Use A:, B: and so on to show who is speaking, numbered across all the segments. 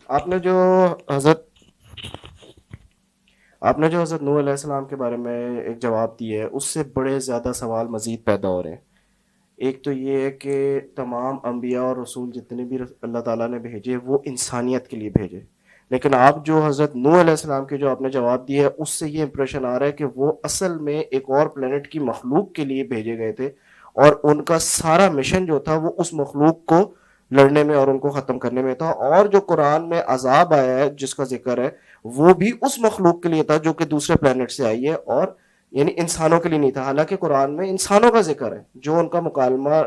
A: آپ نے جو حضرت آپ نے جو حضرت نوح علیہ السلام کے بارے میں ایک جواب دیا ہے، اس سے بڑے زیادہ سوال مزید پیدا ہو رہے ہیں۔ ایک تو یہ ہے کہ تمام انبیاء اور رسول جتنے بھی اللہ تعالیٰ نے بھیجے وہ انسانیت کے لیے بھیجے، لیکن آپ جو حضرت نوح علیہ السلام کے جو آپ نے جواب دیا ہے اس سے یہ امپریشن آ رہا ہے کہ وہ اصل میں ایک اور پلینٹ کی مخلوق کے لیے بھیجے گئے تھے، اور ان کا سارا مشن جو تھا وہ اس مخلوق کو لڑنے میں اور ان کو ختم کرنے میں تھا، اور جو قرآن میں عذاب آیا ہے جس کا ذکر ہے وہ بھی اس مخلوق کے لیے تھا جو کہ دوسرے پلینٹ سے آئی ہے، اور یعنی انسانوں کے لیے نہیں تھا۔ حالانکہ قرآن میں انسانوں کا ذکر ہے، جو ان کا مکالمہ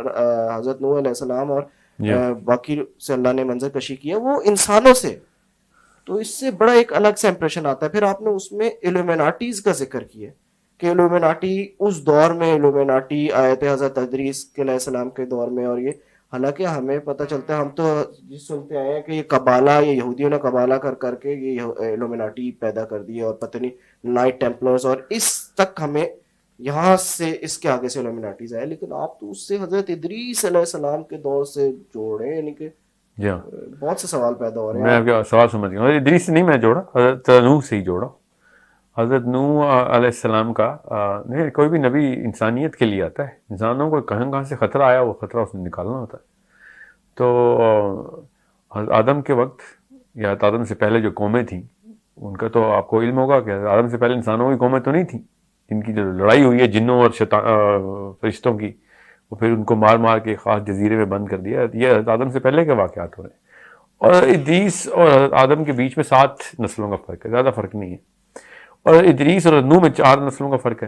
A: حضرت نوح علیہ السلام اور
B: جی
A: باقی سے اللہ نے منظر کشی کی ہے وہ انسانوں سے، تو اس سے بڑا ایک الگ سا امپریشن آتا ہے۔ پھر آپ نے اس میں ایلومیناٹیز کا ذکر کیا کہ ایلومیناٹی اس دور میں ایلومیناٹی آئے تھے حضرت ادریس علیہ السلام کے دور میں، اور یہ حالانکہ ہمیں پتہ چلتا ہے، ہم تو یہ سنتے آئے ہیں کہ یہ قبالہ، یہ یہودیوں نے قبالہ کر کر کے یہ ایلومیناٹی پیدا کر دی ہے، اور پتہ نہیں نائٹ ٹیمپلرز، اور اس تک ہمیں یہاں سے اس کے آگے سے ایلومیناٹیز آئے، لیکن آپ تو اس سے حضرت ادریس علیہ السلام کے دور سے جوڑے، یعنی کہ
B: جی ہاں،
A: بہت سے سوال پیدا ہو رہے ہیں
B: میں آپ
A: آپ۔
B: کا سوال سمجھ گیا. حضرت ادریس سے نہیں میں جوڑا، حضرت نوح سے ہی جوڑا. حضرت نوح علیہ السلام کا نہیں، کوئی بھی نبی انسانیت کے لیے آتا ہے. انسانوں کو کہاں کہاں سے خطرہ آیا، وہ خطرہ اس نے نکالنا ہوتا ہے. تو حضرت آدم کے وقت یا آدم سے پہلے جو قومیں تھیں ان کا تو آپ کو علم ہوگا کہ آدم سے پہلے انسانوں کی قومیں تو نہیں تھیں. ان کی جو لڑائی ہوئی ہے جنوں اور فرشتوں کی، وہ پھر ان کو مار مار کے خاص جزیرے میں بند کر دیا. یہ حضرت آدم سے پہلے کے واقعات ہو رہے ہیں. اور ادریس اور حضرت آدم کے بیچ میں 7 نسلوں کا فرق ہے، زیادہ فرق نہیں ہے. اور ادریس اور نوح میں 4 نسلوں کا فرق ہے،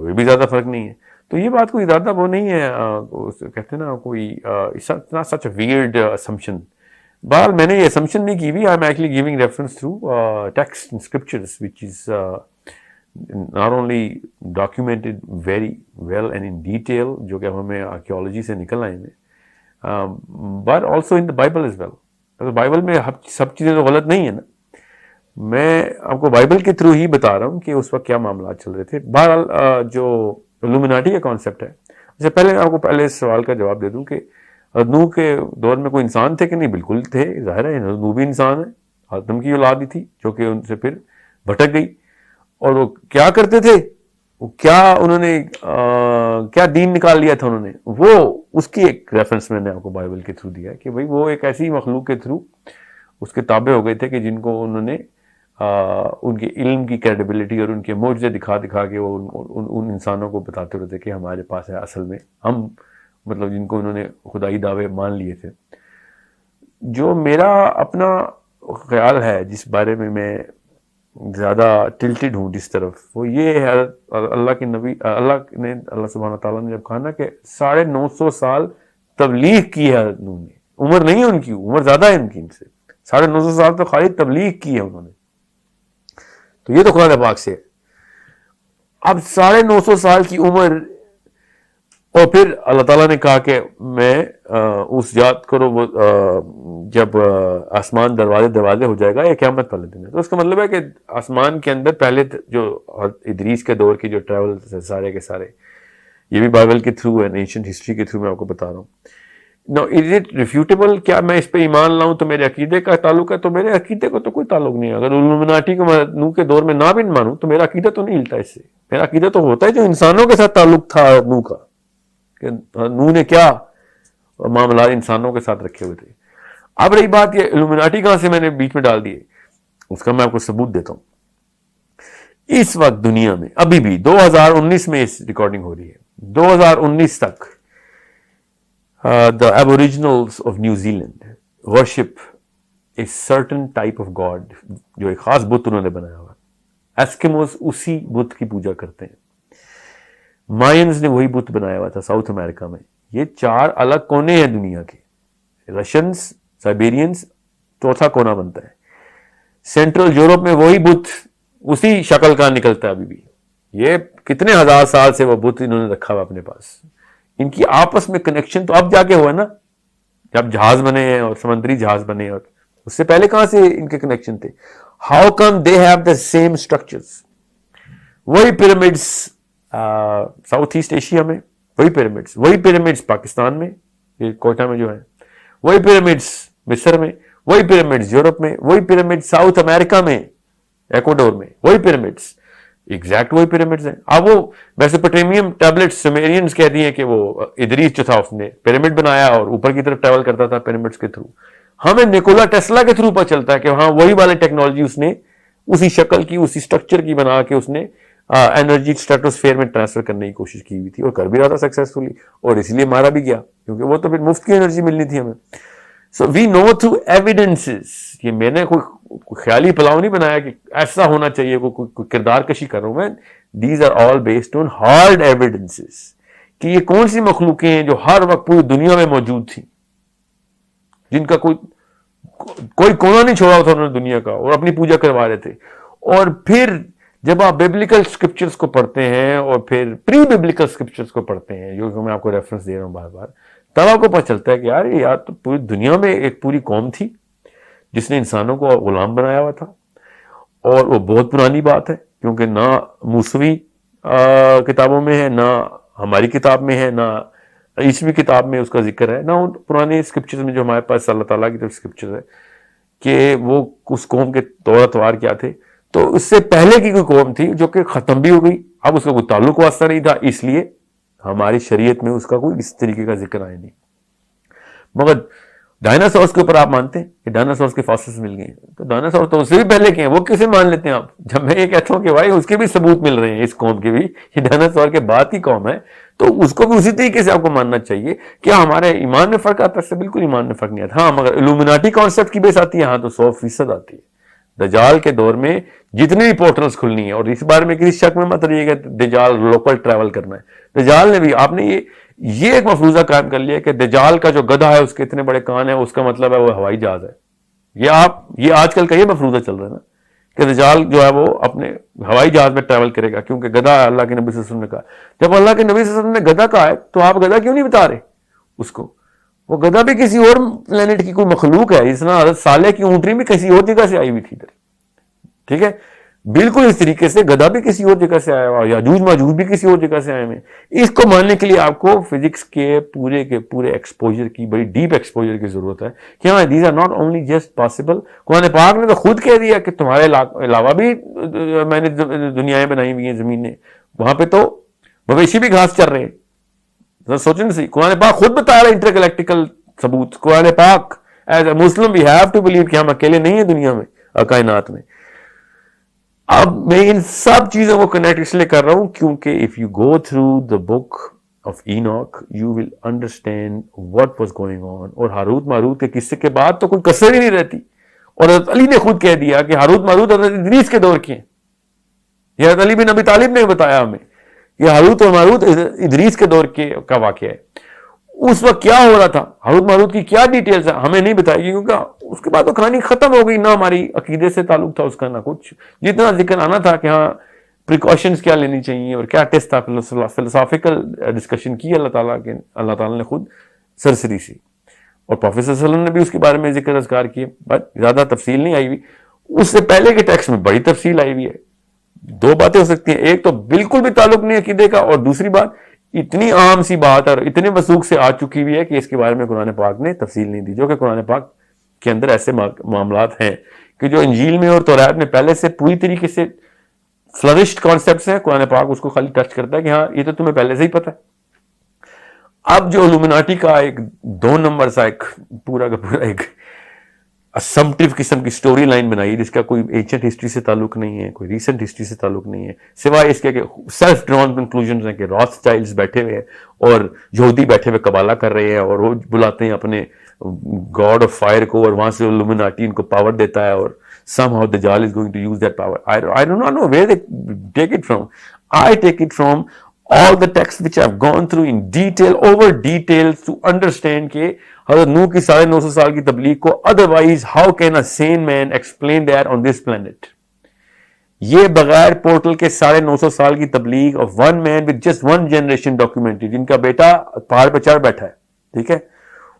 B: یہ بھی زیادہ فرق نہیں ہے. تو یہ بات کوئی زیادہ وہ نہیں ہے، کہتے ہیں نا کوئی سچ اے ویئرڈ اسمپشن. بہرحال میں نے یہ اسمپشن نہیں کی ہوئی. I am actually giving reference through text and scriptures which is not only documented very well and in detail، جو کہ ہمیں آرکیولوجی سے نکل آئے ہیں، but also in the Bible as well. Bible میں سب چیزیں تو غلط نہیں ہیں نا. میں آپ کو بائبل کے تھرو ہی بتا رہا ہوں کہ اس وقت کیا معاملات چل رہے تھے. بہرحال جو illuminati کا کانسیپٹ ہے، اس سے پہلے آپ کو پہلے اس سوال کا جواب دے دوں کہ نوح کے دور میں کوئی انسان تھے کہ نہیں؟ بالکل تھے، ظاہر ہے نوح بھی انسان ہے، آدم کی اولاد ہی تھی جو کہ ان سے پھر بھٹک گئی. اور وہ کیا کرتے تھے، وہ کیا انہوں نے کیا دین نکال لیا تھا انہوں نے، وہ اس کی ایک ریفرنس میں نے آپ کو بائبل کے تھرو دیا کہ بھئی وہ ایک ایسی مخلوق کے تھرو اس کے تابع ہو گئے تھے کہ جن کو انہوں نے ان کے علم کی کریڈیبلٹی اور ان کے معجزے دکھا دکھا کے وہ ان انسانوں کو بتاتے رہتے کہ ہمارے پاس ہے اصل میں ہم، مطلب جن کو انہوں نے خدائی دعوے مان لیے تھے. جو میرا اپنا خیال ہے جس بارے میں زیادہ ٹلٹڈ ہوں جس طرف، وہ یہ ہے اللہ کے نبی اللہ سبحانہ تعالیٰ نے جب کہا نا کہ 950 سال تبلیغ کی ہے حضرت نوح نے. عمر نہیں ہے ان کی، عمر زیادہ ہے ان کی، ان سے 950 سال تو خالی تبلیغ کی ہے انہوں نے. تو یہ تو قرآن پاک سے ہے. اب 950 سال کی عمر، اور پھر اللہ تعالیٰ نے کہا کہ میں اس یاد کرو وہ جب آسمان دروازے ہو جائے گا یا قیامت والے دن ہے. تو اس کا مطلب ہے کہ آسمان کے اندر پہلے جو ادریس کے دور کی جو ٹریول سارے کے سارے، یہ بھی بائبل کے تھرو ہے، اینشنٹ ہسٹری کے تھرو میں آپ کو بتا رہا ہوں. نو از اٹ ریفیوٹیبل؟ کیا میں اس پہ ایمان لاؤں تو میرے عقیدے کا تعلق ہے؟ تو میرے عقیدے کو تو کوئی تعلق نہیں ہے. اگر illuminati کو میں نوح کے دور میں نہ بھی مانوں تو میرا عقیدہ تو نہیں ہلتا اس سے. میرا عقیدہ تو ہوتا ہے جو انسانوں کے ساتھ تعلق تھا نوح کا، کہ نوح نے کیا معاملات انسانوں کے ساتھ رکھے ہوئے تھے. اب رہی بات یہ illuminati کہاں سے میں نے بیچ میں ڈال دیے، اس کا میں آپ کو ثبوت دیتا ہوں. اس وقت دنیا میں ابھی بھی 2019 میں اس ریکارڈنگ ہو رہی ہے، 2019 تک the aboriginals of New Zealand worship a certain type of god، جو ایک خاص بت انہوں نے بنایا ہوا. ایسکیموز اسی بت کی پوجا کرتے ہیں. مائنز نے وہی بت بنایا ہوا تھا ساؤتھ امریکہ میں. یہ 4 الگ کونے ہیں دنیا کے. رشینز، سائبیرینز، چوتھا کونا بنتا ہے. سینٹرل یورپ میں وہی بت اسی شکل کا نکلتا ہے ابھی بھی. یہ کتنے ہزار سال سے وہ بت انہوں نے رکھا ہوا اپنے پاس. ان کی آپس میں کنیکشن تو اب جا کے ہوا نا، جب جہاز بنے ہیں اور سمندری جہاز بنے، اور اس سے پہلے کہاں سے ان کے کنیکشن تھے؟ How come they have the same structures? وہی پیرامڈس ساؤتھ ایسٹ ایشیا میں، وہی پیرامڈس پاکستان میں، یہ کوئٹہ میں جو ہے، وہی پیرامڈس مصر میں، وہی پیرامڈز یورپ میں, وہی پیرامڈ ساؤتھ امریکہ میں, ایکواڈور میں, وہی پیرامڈز, ایگزیکٹ وہی پیرامڈز ہیں. اب وہ میسوپوٹیمیم ٹیبلٹس سومیرینز کہتی ہیں کہ وہ ادریس جو تھا اس نے پیرامڈ بنایا اور اوپر کی طرف ٹریول کرتا تھا پیرامڈس کے تھرو. ہمیں نیکولا ٹیسلا کے تھرو پتہ چلتا ہے کہ ہاں وہی والی ٹیکنالوجی اس نے اسی شکل کی, اسی سٹرکچر کی بنا کے اس نے انرجی اسٹریٹوسفیئر میں ٹرانسفر کرنے کی کوشش کی ہوئی تھی, اور کر بھی رہا تھا سکسیسفلی, اور اس لیے مارا بھی گیا کیونکہ وہ تو پھر مفت کی انرجی ملنی تھی ہمیں. سو وی نو تھرو ایویڈنسز. یہ میں نے کوئی خیالی پلاؤ نہیں بنایا کہ ایسا ہونا چاہیے, کوئی کردار کشی کر رہا ہوں میں. These are all based on hard evidences کہ یہ کون سی مخلوقیں ہیں جو ہر وقت پوری دنیا میں موجود تھیں, جن کا کوئی کونا نہیں چھوڑا تھا انہوں نے دنیا کا, اور اپنی پوجا کروا رہے تھے. اور پھر جب آپ بیبلیکل اسکرپچرز کو پڑھتے ہیں اور پھر پری بیبلیکل اسکرپچرز کو پڑھتے ہیں, جو میں آپ کو ریفرنس دے رہا ہوں بار بار, تب آپ کو پتہ چلتا ہے کہ یار تو پوری دنیا میں ایک پوری قوم تھی جس نے انسانوں کو غلام بنایا ہوا تھا. اور وہ بہت پرانی بات ہے کیونکہ نہ موسوی کتابوں میں ہے, نہ ہماری کتاب میں ہے, نہ عیسوی کتاب میں اس کا ذکر ہے, نہ ان پرانے اسکرپچرز میں جو ہمارے پاس اللہ تعالیٰ کی طرف اسکرپچر ہے کہ وہ اس قوم کے طور اتوار کیا تھے. تو اس سے پہلے کی کوئی قوم تھی جو کہ ختم بھی ہو گئی, اب اس کا کوئی تعلق واسطہ نہیں تھا, اس لیے ہماری شریعت میں اس کا کوئی اس طریقے کا ذکر آیا نہیں. مگر ڈائناسورس کے اوپر آپ مانتے ہیں کہ ڈائناسورس کے فاسلز مل گئے ہیں, تو ڈائناسور تو اس سے بھی پہلے کے ہیں, وہ کیسے مان لیتے ہیں آپ؟ جب میں یہ کہتا ہوں کہ بھائی اس کے بھی ثبوت مل رہے ہیں, اس قوم کے بھی, یہ ڈائناسور کے بعد کی قوم ہے, تو اس کو بھی اسی طریقے سے آپ کو ماننا چاہیے. کیا ہمارے ایمان میں فرق آتا ہے؟ اس سے بالکل ایمان میں فرق نہیں آتا. ہاں مگر الومناٹی کانسیپٹ کی بیس آتی ہے, ہاں تو 100% آتی ہے. دجال کے دور میں جتنی بھی پورٹلز کھلنی ہیں, اور اس بارے میں کسی شک میں مت رہیے کہ دجال لوکل ٹریول کرنا ہے. دجال نے بھی, آپ نے یہ ایک مفروضہ قائم کر لیا کہ دجال کا جو گدھا ہے اس کے اتنے بڑے کان ہیں, اس کا مطلب ہے وہ ہوائی جہاز ہے. یہ آج کل کا یہ مفروضہ چل رہا ہے نا کہ دجال جو ہے وہ اپنے ہوائی جہاز میں ٹریول کرے گا کیونکہ گدھا اللہ کے نبی صلی اللہ علیہ وسلم نے کہا. جب اللہ کے نبی صلی اللہ علیہ وسلم نے گدھا کہا ہے تو آپ گدھا کیوں نہیں بتا رہے اس کو؟ وہ گدھا بھی کسی اور پلانٹ کی کوئی مخلوق ہے, اس طرح حضرت صالح کی اونٹنی بھی کسی اور جگہ سے آئی ہوئی تھی ادھر. ٹھیک ہے, بالکل اس طریقے سے گدھا بھی کسی اور جگہ سے آیا ہوا, یاجوج ماجوج بھی کسی اور جگہ سے آئے ہوئے. اس کو ماننے کے لیے آپ کو فزکس کے پورے ایکسپوجر کی, بڑی ڈیپ ایکسپوجر کی ضرورت ہے کہ ہاں these are not only just possible. قرآن پاک نے تو خود کہہ دیا کہ تمہارے علاوہ بھی میں نے دنیایں بنائی ہوئی ہیں زمین نے, وہاں پہ تو مویشی بھی گھاس چر رہے ہیں. سوچیں سی, قرآن پاک خود بتا رہا ہے انٹر گلیکٹیکل ثبوت. قرآن پاک as a Muslim we have to believe کہ ہم اکیلے نہیں ہیں دنیا میں, کائنات میں. اب میں ان سب چیزوں کو کنیکٹ اس لیے کر رہا ہوں کیونکہ if you go through the book of Enoch you will understand what was going on. اور ہاروت ماروت کے قصے کے بعد تو کوئی کسر ہی نہیں رہتی. اور حضرت علی نے خود کہہ دیا کہ ہاروت ماروت حضرت ادریس کے دور کے ہیں. یہ حضرت علی بن ابی طالب نے بتایا ہمیں کہ ہاروت اور ماروت ادریس کے دور کا واقعہ ہے. اس وقت کیا ہو رہا تھا, ہاروت ماروت کی کیا ڈیٹیلز ہیں ہمیں نہیں بتائی گی, کیونکہ اس کے بعد تو کہانی ختم ہو گئی. نہ ہماری عقیدے سے تعلق تھا اس کا, نہ کچھ. جتنا ذکر آنا تھا کہ ہاں پریکاشنز کیا لینی چاہیے اور کیا ٹیسٹ تھا, فلسافیکل ڈسکشن کی اللہ تعالیٰ نے خود سرسری سی. اور پروفیسر صلی اللہ علیہ وسلم نے بھی اس کے بارے میں ذکر اذکار کیے, بٹ زیادہ تفصیل نہیں آئی ہوئی. اس سے پہلے کے ٹیکسٹ میں بڑی تفصیل آئی ہوئی ہے. دو باتیں ہو سکتی ہیں, ایک تو بالکل بھی تعلق نہیں عقیدے کا, اور دوسری بات اتنی عام سی بات اور اتنے وثوق سے آ چکی ہوئی ہے کہ اس کے بارے میں قرآن پاک نے تفصیل نہیں دی. جو کہ قرآن پاک کے اندر ایسے معاملات ہیں کہ جو انجیل میں اور تورات میں پہلے سے پوری طریقے سے فلرشڈ کانسیپٹس ہیں, قرآن پاک اس کو خالی ٹچ کرتا ہے کہ ہاں یہ تو تمہیں پہلے سے ہی پتہ ہے. اب جو الومناٹی کا ایک 2 نمبر سا ایک پورا کا پورا ایک اسمپٹیو قسم کی سٹوری لائن بنائی جس کا کوئی اینشنٹ ہسٹری سے تعلق نہیں ہے, کوئی ریسنٹ ہسٹری سے تعلک نہیں ہے, سوائے اس کے کہ سیلف ڈرون کنکلوژنز ہیں کہ راس چائلڈز بیٹھے ہوئے ہیں اور یہودی بیٹھے ہوئے قبالہ کر رہے ہیں اور وہ بلاتے ہیں اپنے گاڈ آف فائر کو, اور وہاں سے الومناٹی ان کو پاور دیتا ہے, اور somehow Dajjal is going to use that power. I do not know where they take it from. I take it from all the texts which I've gone through in detail, over details to understand کہ حضرت نوح کی 950 سال کی تبلیغ کو otherwise how can a sane man explain that on this planet. یہ بغیر portal کے 950 سال کی تبلیغ of one man with just one generation documented, جن کا بیٹا پہاڑ پہ چڑھ بیٹھا ہے, ٹھیک ہے,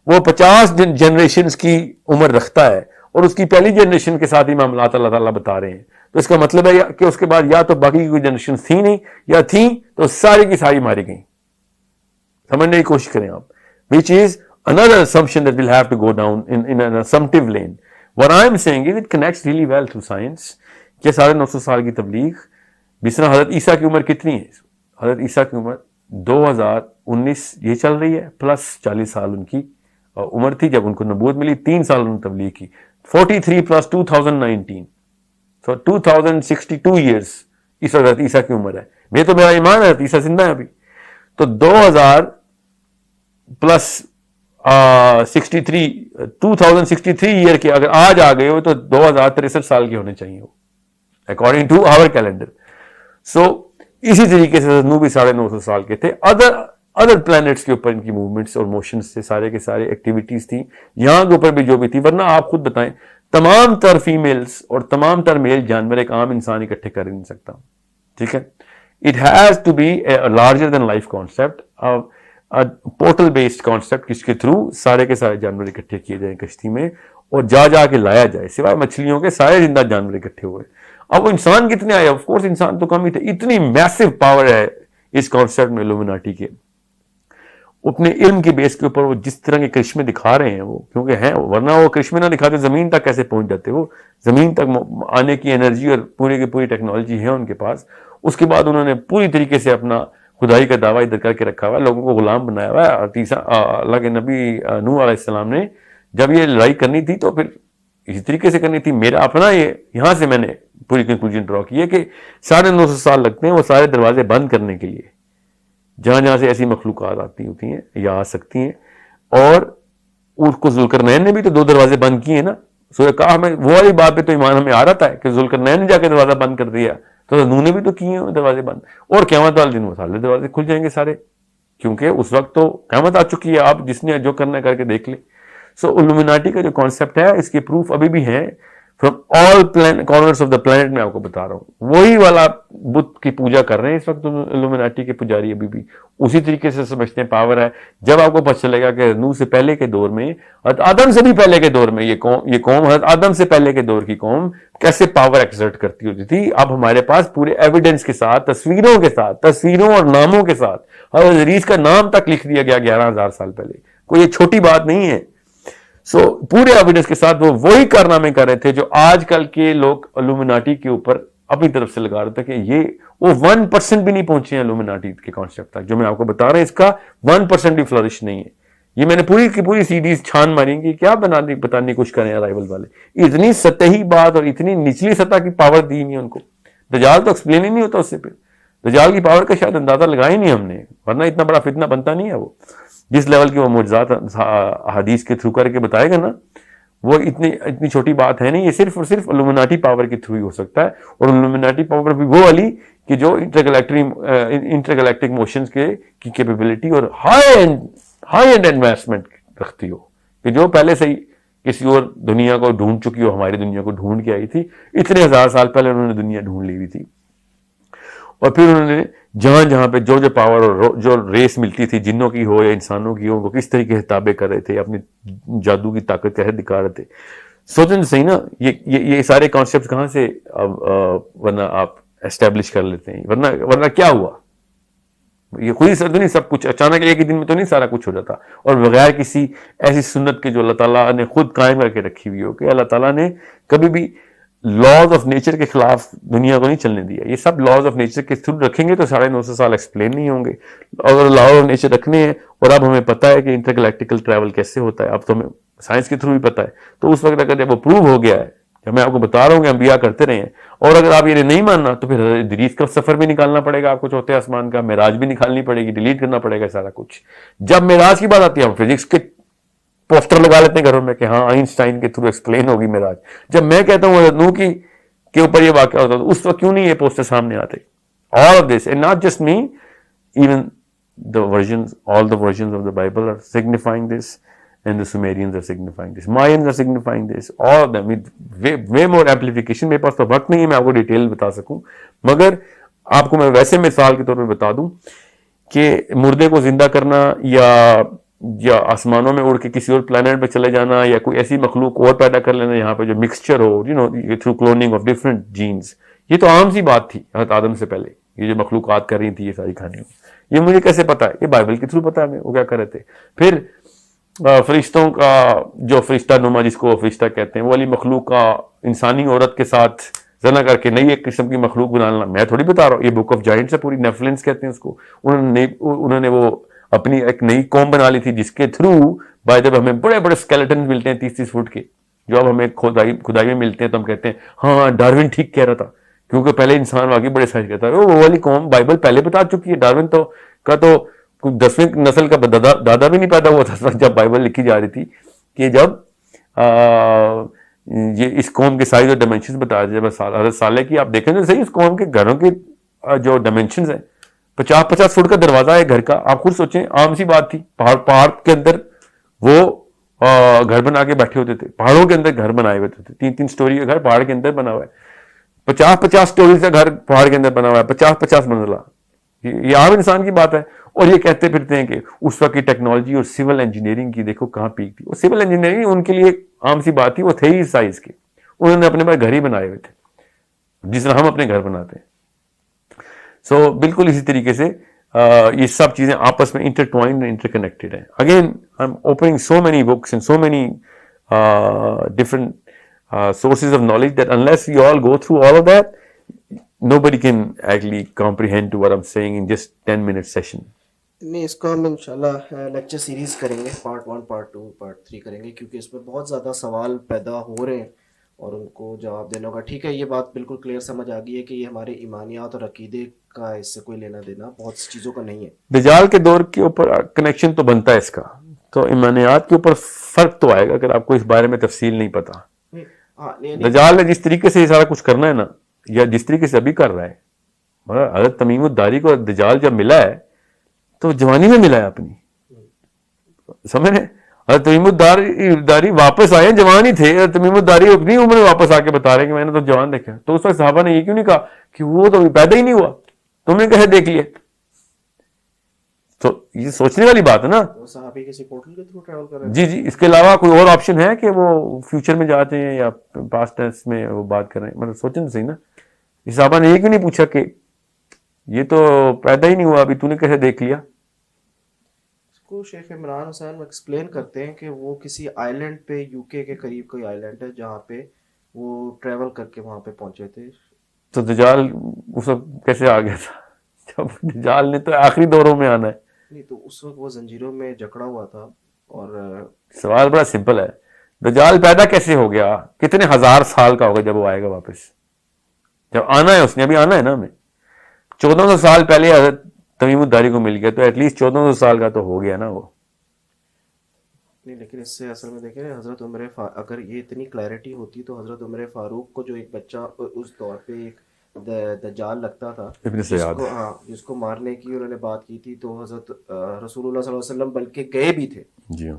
B: وہ 50 جنریشنز کی عمر رکھتا ہے, اور اس کی پہلی جنریشن کے ساتھ ہی معاملات اللہ تعالیٰ بتا رہے ہیں. تو اس کا مطلب ہے کہ اس کے بعد یا تو باقی کی کوئی جنریشن تھی نہیں, یا تھیں تو ساری کی ساری ماری گئیں. سمجھنے کی کوشش کریں آپ, which is another assumption that we'll have to go down in an assumptive lane. What I am saying is it connects really well through science کہ 950 سال کی تبلیغ. جس طرح حضرت عیسیٰ کی عمر کتنی ہے؟ حضرت عیسیٰ کی عمر 2019 یہ چل رہی ہے، پلس 40 سال ان کی عمر تھی جب ان کو نبوت ملی. 3 سال انہوں نے تبلیغ کی. 43 پلس 2019 so 2062 ایئرس اس وقت حضرت عیسیٰ کی عمر ہے. یہ تو میرا ایمان ہے حضرت عیسیٰ زندہ ہے ابھی. تو 2000 پلس 2063 ایئر کے اگر آج آ گئے ہو تو 2063 سال کے ہونے چاہیے اکارڈنگ ٹو آور کیلنڈر. سو اسی طریقے سے نو بھی 950 سال کے تھے. ادر پلانٹس کے اوپر ان کی موومنٹس اور موشنز سے سارے کے سارے ایکٹیویٹیز تھیں. یہاں کے اوپر بھی جو بھی تھی، ورنہ آپ خود بتائیں تمام تر فیمیلز اور تمام تر میل جانور ایک عام انسان اکٹھے کر نہیں سکتا. ٹھیک ہے. It has to be larger than life concept, portal based concept جس کے تھرو سارے کے سارے جانور اکٹھے کیے جائیں کشتی میں اور جا کے لایا جائے. سوائے مچھلیوں کے سارے زندہ جانور اکٹھے ہوئے. اب وہ انسان کتنے آئے؟ آف کورس انسان تو کم ہی تھے. اتنی میسو پاور ہے اس کانسیپٹ میں الومناٹی کے. اپنے علم کے بیس کے اوپر وہ جس طرح کے کرشمے دکھا رہے ہیں وہ کیونکہ ہیں، ورنہ وہ کرشمے نہ دکھاتے زمین تک کیسے پہنچ جاتے؟ وہ زمین تک آنے کی انرجی اور پوری کی پوری ٹیکنالوجی ہے ان کے پاس. اس کے بعد انہوں نے پوری طریقے سے اپنا خدائی کا دعویٰ ادھر کر کے رکھا ہوا ہے، لوگوں کو غلام بنایا ہوا ہے. اللہ کے نبی نوح علیہ السلام نے جب یہ لڑائی کرنی تھی تو پھر اسی طریقے سے کرنی تھی. میرا اپنا یہاں سے میں نے پوری کنکلوژن ڈرا کی ہے کہ 950 سال لگتے ہیں وہ سارے دروازے بند کرنے کے لیے جہاں سے ایسی مخلوقات آتی ہوتی ہیں یا آ سکتی ہیں. اور اس کو ذوالقرنین نے بھی تو 2 دروازے بند کیے نا. سورہ کہف میں وہ والی بات پہ تو ایمان ہمیں آ رہا ہے کہ ذوالقرنین نے جا کے دروازہ بند کر دیا، تو نوح نے بھی تو کیے ہیں دروازے بند. اور قیامت والے دن وہ سارے دروازے کھل جائیں گے سارے، کیونکہ اس وقت تو قیامت آ چکی ہے. آپ جس نے جو کرنا ہے کر کے دیکھ لیں. سو الومناٹی کا جو کانسیپٹ ہے اس کے پروف ابھی بھی ہیں from all corners of the planet. میں آپ کو بتا رہا ہوں وہی والا بت کی پوجا کر رہے ہیں اس وقت الومناٹی کے پجاری ابھی بھی اسی طریقے سے سمجھتے ہیں پاور ہے. جب آپ کو پتہ چلے گا کہ نوح سے پہلے کے دور میں، آدم سے بھی پہلے کے دور میں، یہ قوم حضرت آدم سے پہلے کے دور کی قوم کیسے پاور ایکسرٹ کرتی ہوتی تھی. اب ہمارے پاس پورے ایویڈنس کے ساتھ، تصویروں اور ناموں کے ساتھ حضرت ادریس کا نام تک لکھ دیا گیا 11,000 سال پہلے. کوئی یہ چھوٹی بات نہیں ہے. سو پورے ایویڈنس کے ساتھ وہ وہی کارنامے کر رہے تھے جو آج کل کے لوگ الومناٹی کے اوپر اپنی طرف سے لگا رہے تھے کہ وہ 1% بھی نہیں پہنچے ہیں الومناٹی کے کانسیپٹ تک. جو میں آپ کو بتا رہا ہوں اس کا 1% بھی فلرش نہیں ہے. یہ میں نے پوری کی پوری سیریز چھان ماری کہ کیا بتانے کی کوشش کریں ارائیول والے. اتنی سطحی بات اور اتنی نچلی سطح کی پاور دی نہیں ان کو. دجال تو ایکسپلین ہی نہیں ہوتا اس سے. پھر دجال کی پاور کا شاید اندازہ لگایا نہیں ہم نے، ورنہ اتنا بڑا فتنہ بنتا نہیں ہے. وہ جس لیول کی وہ معجزات حدیث کے تھرو کر کے بتائے گا نا، وہ اتنی چھوٹی بات ہے نہیں. یہ صرف اور صرف الومناٹی پاور کے تھرو ہی ہو سکتا ہے. اور الومناٹی پاور بھی وہ والی کہ جو انٹرگلیکٹک موشنز کی کیپیبلٹی اور ہائی اینڈ انویسٹمنٹ رکھتی ہو، کہ جو پہلے سے ہی کسی اور دنیا کو ڈھونڈ چکی ہو، ہماری دنیا کو ڈھونڈ کے آئی تھی. اتنے 1000 سال پہلے انہوں نے دنیا ڈھونڈ لی ہوئی تھی. اور پھر انہوں نے جہاں پہ جو پاور اور جو ریس ملتی تھی، جنوں کی ہو یا انسانوں کی ہو، وہ کس طریقے سے تابع کر رہے تھے، اپنی جادو کی طاقت کیسے دکھا رہے تھے. سوچیں صحیح نا، یہ سارے کانسیپٹ کہاں سے ورنہ آپ اسٹیبلش کر لیتے ہیں. ورنہ کیا ہوا؟ یہ خود ہی سر تو نہیں سب کچھ اچانک ایک ہی دن میں تو نہیں سارا کچھ ہو جاتا، اور بغیر کسی ایسی سنت کے جو اللہ تعالیٰ نے خود قائم کر کے رکھی ہوئی ہو. کہ اللہ تعالیٰ نے کبھی بھی لاز آف نیچر کے خلاف دنیا کو نہیں چلنے دیا. یہ سب لاز آف نیچر کے تھرو رکھیں گے تو 950 سال ایکسپلین نہیں ہوں گے. اگر لاز آف نیچر رکھنے ہیں، اور اب ہمیں پتہ ہے کہ انٹرگلیکٹیکل ٹریول کیسے ہوتا ہے، اب تو ہمیں سائنس کے تھرو بھی پتہ ہے. تو اس وقت اگر جب وہ پروو ہو گیا ہے، جب میں آپ کو بتا رہا ہوں کہ انبیاء کرتے رہے ہیں، اور اگر آپ یہ نہیں ماننا تو پھر ادریس کا سفر بھی نکالنا پڑے گا آپ کو چوتھے آسمان کا، معراج بھی نکالنی پڑے گی، ڈیلیٹ کرنا پڑے گا سارا کچھ. جب معراج کی بات آتی ہے ہم فزکس کے پوسٹر لگا لیتے ہیں گھروں میں کہ ہاں آئنسٹائن کے تھرو ایکسپلین ہوگی معراج. جب میں کہتا ہوں حضرت نوح کے اوپر یہ واقعہ ہوتا ہے، اس وقت کیوں نہیں یہ پوسٹر سامنے آتے؟ all of this, and not just me, even all the versions of the Bible are signifying this, and the Sumerians are signifying this, Mayans are signifying this, all of them with way more amplification. میرے پاس تو وقت نہیں ہے میں آپ کو detail بتا سکوں، مگر آپ کو میں ویسے مثال کے طور پہ بتا دوں کہ مردے کو زندہ کرنا یا آسمانوں میں اڑ کے کسی اور پلانٹ پہ چلے جانا، یا کوئی ایسی مخلوق اور پیدا کر لینا یہاں پہ جو مکسچر ہو، through cloning of different genes, یہ تو عام سی بات تھی حضرت آدم سے پہلے. یہ جو مخلوقات کر رہی تھی یہ ساری کہانیاں، یہ مجھے کیسے پتا ہے؟ یہ بائبل کے تھرو پتا ہے ہمیں وہ کیا کر رہے تھے. پھر فرشتوں کا جو فرشتہ نما جس کو وہ فرشتہ کہتے ہیں وہ والی مخلوق کا انسانی عورت کے ساتھ زنا کر کے نئی ایک قسم کی مخلوق بنانا میں تھوڑی بتا رہا ہوں, یہ بک آف جائنٹس ہے پوری, نیفلنس کہتے ہیں اس کو. انہوں نے وہ اپنی ایک نئی قوم بنا لی تھی جس کے تھرو بائی جب ہمیں بڑے بڑے اسکیلیٹن ملتے ہیں 30-30 فٹ کے, جو اب ہمیں کھدائی میں ملتے ہیں تو ہم کہتے ہیں ہاں ڈاروین ٹھیک کہہ رہا تھا, کیونکہ پہلے انسان واقعی بڑے سائز کرتا ہے. وہ والی قوم بائبل پہلے بتا چکی ہے. ڈاروین تو 10ویں نسل کا دادا بھی نہیں پیدا ہوا تھا جب بائبل لکھی جا رہی تھی, کہ جب یہ اس قوم کے سائز اور ڈائمینشنز بتا رہے. جب حضرت صالح کی آپ دیکھیں تو صحیح, اس قوم کے گھروں کے جو ڈائمینشنز ہیں 50-50 فٹ کا دروازہ ہے گھر کا. آپ خود سوچیں, عام سی بات تھی. پہاڑ کے اندر وہ گھر بنا کے بیٹھے ہوتے تھے, پہاڑوں کے اندر گھر بنائے ہوتے تھے. 3-3 سٹوری کا گھر پہاڑ کے اندر بنا ہوا ہے, 50-50 سٹوریز کا گھر پہاڑ کے اندر بنا ہوا ہے, 50-50 منزلہ. یہ عام انسان کی بات ہے. اور یہ کہتے پھرتے ہیں کہ اس وقت کی ٹیکنالوجی اور سول انجینئرنگ کی دیکھو کہاں پیک تھی. اور سول انجینئرنگ ان کے لیے عام سی بات تھی, وہ تھے ہی سائز کے. انہوں نے اپنے پاس گھر ہی بنائے ہوئے تھے جس طرح ہم اپنے گھر بناتے ہیں. سو بالکل اسی طریقے سے یہ سب چیزیں آپس میں انٹرٹوائنڈ انٹر کنیکٹڈ ہیں. Again I am opening so many books and so many different sources of knowledge that unless we all go through all of that, nobody can actually comprehend to what I'm saying in just 10-minute session.
A: نہیں, اس کو ہم انشاءاللہ lecture series کریں گے, part 1 part 2 part 3 کریں گے, کیونکہ اس میں بہت زیادہ سوال پیدا ہو رہے ہیں اور ان کو جواب دینا ہوگا. ٹھیک ہے, یہ بات بالکل کلیئر سمجھ آ گئی ہے کہ یہ ہمارے ایمانیات اور عقیدے کا اس سے کوئی لینا دینا بہت سی چیزوں کا نہیں ہے.
B: دجال کے دور کے اوپر کنیکشن تو بنتا ہے اس کا, تو ایمانیات کے اوپر فرق تو آئے گا اگر آپ کو اس بارے میں تفصیل نہیں پتا. دجال نے جس طریقے سے یہ سارا کچھ کرنا ہے نا, یا جس طریقے سے ابھی کر رہا ہے, حضرت تمیم الداری کو دجال جب ملا ہے تو جوانی میں ملا ہے اپنی, سمجھ رہے ہیں. حضرت تمیم الداری واپس آئے, جوان ہی تھے. حضرت تمیم الداری اپنی عمر میں واپس آ کے بتا رہے ہیں کہ میں نے تو جوان دیکھا. تو اس وقت صحابہ نے یہ کیوں نہیں کہا کہ وہ تو پیدا ہی نہیں ہوا, تم نے کیسے دیکھ لیا؟ تو یہ سوچنے والی بات ہے نا.
A: صحابی کسی پورٹل کے تھرو ٹریول کر رہے ہیں.
B: جی اس کے علاوہ کوئی اور آپشن ہے کہ وہ فیوچر میں جاتے ہیں یا پاسٹ ٹینس میں وہ بات کر رہے ہیں؟ مطلب سوچیں تو صحیح نا. اس صحابہ نے یہ کیوں نہیں پوچھا کہ یہ تو پیدا ہی نہیں ہوا ابھی, تو نے کیسے دیکھ لیا؟
A: اس کو شیخ عمران حسین ایکسپلین کرتے ہیں کہ وہ کسی آئی لینڈ پہ, یو کے قریب کوئی آئی لینڈ ہے جہاں پہ وہ ٹریول کر کے وہاں پہ پہنچے تھے.
B: تو دجال اس وقت کیسے آ گیا تھا جب دجال نے تو آخری دوروں میں آنا ہے؟
A: نہیں, تو اس وقت وہ زنجیروں میں جکڑا ہوا تھا. اور
B: سوال بڑا سمپل ہے, دجال پیدا کیسے ہو گیا؟ کتنے ہزار سال کا ہوگا جب وہ آئے گا واپس؟ جب آنا ہے اس نے, ابھی آنا ہے نا ہمیں. 1400 سال پہلے حضرت تمیم الداری کو مل گیا, تو ایٹ لیسٹ 1400 سال کا تو ہو گیا نا وہ.
A: نہیں, لیکن اس سے اصل میں دیکھیں حضرت عمر اگر یہ اتنی کلیئرٹی ہوتی تو حضرت عمر فاروق کو جو ایک بچہ اس دور پہ ایک دجال لگتا تھا,
B: ابن سیاد,
A: جس کو مارنے کی انہوں نے بات کی تھی, تو حضرت رسول اللہ صلی اللہ علیہ وسلم بلکہ گئے بھی تھے.
B: جی ہاں.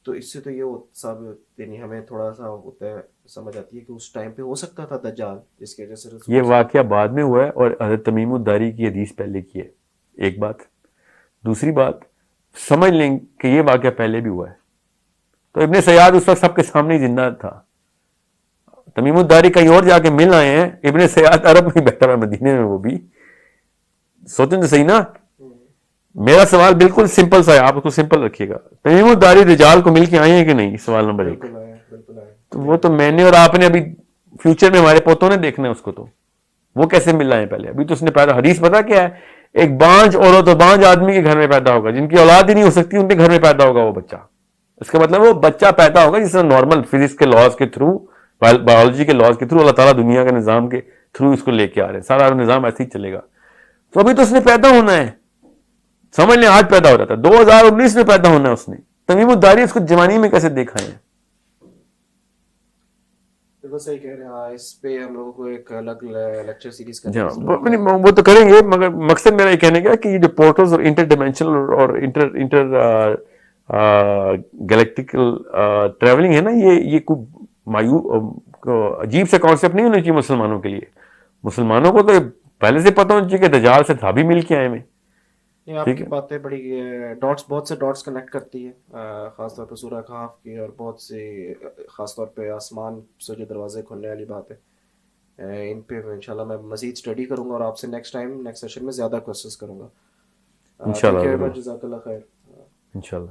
A: تو اس سے تو یہ سب یعنی ہمیں تھوڑا سا ہوتا ہے, سمجھ آتی ہے کہ اس ٹائم پہ ہو سکتا تھا دجال, جس کی وجہ سے
B: یہ واقعہ بعد میں ہوا ہے اور حضرت تمیم الداری کی حدیث پہلے کی ہے, ایک بات. دوسری بات سمجھ لیں کہ یہ واقعہ پہلے بھی ہوا ہے. تو ابن سیاد اس وقت سب کے سامنے ہی زندہ تھا. تمیم الداری کہیں اور جا کے مل آئے ہیں, ابن سیاد عرب میں بیٹھا ہے مدینے میں. وہ بھی سوچیں تو صحیح نا. میرا سوال بالکل سمپل سا ہے, آپ اس کو سمپل رکھیے گا. تمیم الداری دجال کو مل کے آئے ہیں کہ نہیں؟ سوال نمبر 1. تو وہ تو میں نے اور آپ نے ابھی فیوچر میں ہمارے پوتوں نے دیکھنا ہے اس کو, تو وہ کیسے مل آئے پہلے؟ ابھی تو اس نے پیدا, حدیث پتا کیا ہے, ایک بانج عورت اور بانج آدمی کے گھر میں پیدا ہوگا, جن کی اولاد ہی نہیں ہو سکتی ان کے گھر میں پیدا ہوگا وہ بچہ. اس کا مطلب وہ بچہ پیدا ہوگا جس طرح نارمل فزکس کے لاز کے تھرو, بایولوجی کے لاز کے تھرو, اللہ تعالیٰ دنیا کے نظام کے تھرو اس کو لے کے آ رہے ہیں. سارا نظام ایسے ہی چلے گا. تو ابھی تو اس نے پیدا ہونا ہے, سمجھ لیں آج پیدا ہو رہا تھا, 2019 میں پیدا ہونا ہے اس نے. تمیم الداری اس کو جوانی میں کیسے دیکھا ہے؟
A: بالکل صحیح کہہ رہے ہیں. اس پہ ہم لوگوں کو ایک الگ لیکچر سیریز کرنا
B: ہے. وہ تو کریں گے, مگر مقصد میرا یہ کہنے کا کہ یہ جو پورٹلز اور انٹر ڈائمینشنل اور انٹر گلیکٹیکل ٹریولنگ ہے نا, یہ کوئی عجیب سے کانسیپٹ نہیں ہونا چاہیے مسلمانوں کے لیے. مسلمانوں کو تو پہلے سے پتہ ہونا چاہیے کہ دجال سے تھا بھی مل کے آئے میں.
A: آپ کی باتیں بڑی ڈاٹس, بہت سے ڈاٹس کنیکٹ کرتی ہے, خاص طور پہ سورہ کہف کی, اور بہت سے خاص طور پہ آسمان سے جو دروازے کھلنے والی بات ہے, ان پہ انشاءاللہ میں مزید اسٹڈی کروں گا اور آپ سے نیکسٹ سیشن میں زیادہ کوشچنس کروں گا.
B: انشاءاللہ.
A: جزاک اللہ خیر.
B: انشاءاللہ.